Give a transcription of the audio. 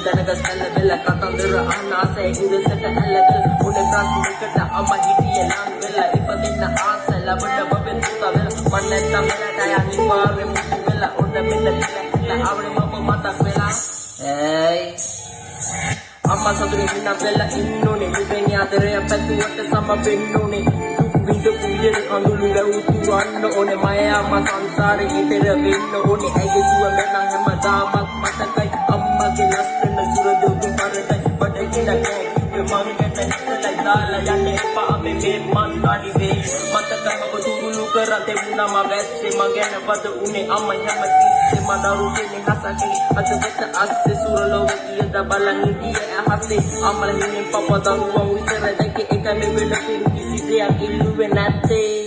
දැනගස් ඇල්ල වෙලා කතන්දර අහන ආසයි ඉඳසට ඇල්ලදල් උනේ ප්‍රශ්නයකට අම්මා හිටියේ නම් වෙලා ඉපදෙන්න ආස ලබඩ බබෙන් පුතා වෙලා මන් නැත්තම් වෙලට අනිවාර්යෙ මුතු වෙලා ඔන්න මෙන්න කියලා අවුල මම මතක් වෙලා ඒයි අම්මා සතුටින් ඉන්න වෙලා ඉන්නෝනේ මෙතන ආදරය පැතුවට සම වෙන්නෝනේ විඳ කුලියට කඳුළු වැවුතු වන්න ඕනේ මය අම්මා සංසාරේ ඉතර වෙන්න ඕනේ ඇගේ සුව මනම් හැමදාමත් මතකයි අම්මගේ ලස්සන සුර දුක පරටයි බඩගින කෑකිට මංගට හිතලා දාලා යන්නේ එපා මේ මන් අනිවේ මතකයි මම තුරුළු කරන් දෙන්නා මම වැස්සේ මං ගැන වද උනේ අම්මා හැමතිස්සේ මදරුගේ හසකේ අද වෙත අස්සේ සුරලෝ කියද බලන් ඉතියේ අහසේ අම්මලා හිමින් පප දරුවා උතර දැකේ එක මෙවෙල කිසි දෙයක් ඉල්ලුවේ නැත්තේ